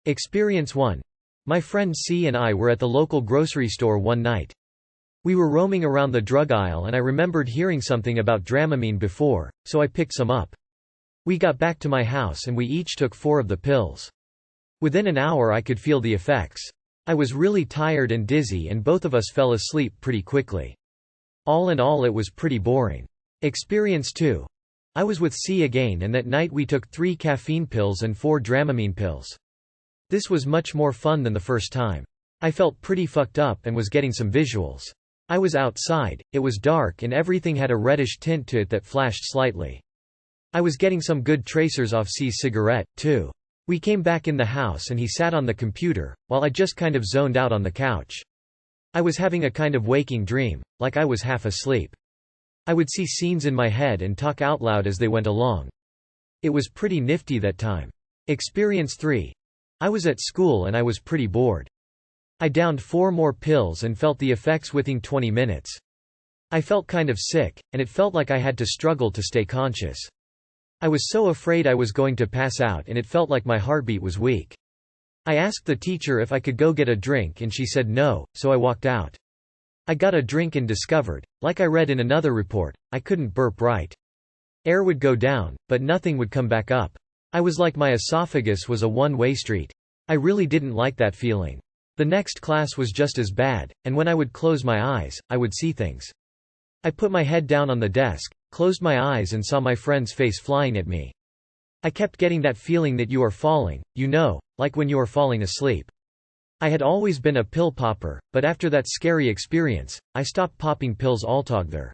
Experience 1. My friend C and I were at the local grocery store one night. We were roaming around the drug aisle and I remembered hearing something about Dramamine before, so I picked some up. We got back to my house and we each took 4 of the pills. Within an hour I could feel the effects. I was really tired and dizzy and both of us fell asleep pretty quickly. All in all it was pretty boring. Experience 2. I was with C again and that night we took 3 caffeine pills and 4 Dramamine pills. This was much more fun than the first time. I felt pretty fucked up and was getting some visuals. I was outside, it was dark and everything had a reddish tint to it that flashed slightly. I was getting some good tracers off C's cigarette, too. We came back in the house and he sat on the computer, while I just kind of zoned out on the couch. I was having a kind of waking dream, like I was half asleep. I would see scenes in my head and talk out loud as they went along. It was pretty nifty that time. Experience 3. I was at school and I was pretty bored. I downed 4 more pills and felt the effects within 20 minutes. I felt kind of sick, and it felt like I had to struggle to stay conscious. I was so afraid I was going to pass out and it felt like my heartbeat was weak. I asked the teacher if I could go get a drink and she said no, so I walked out. I got a drink and discovered, like I read in another report, I couldn't burp right. Air would go down, but nothing would come back up. I was like my esophagus was a one-way street. I really didn't like that feeling. The next class was just as bad, and when I would close my eyes, I would see things. I put my head down on the desk, closed my eyes and saw my friend's face flying at me. I kept getting that feeling that you are falling, like when you are falling asleep. I had always been a pill popper, but after that scary experience, I stopped popping pills altogether.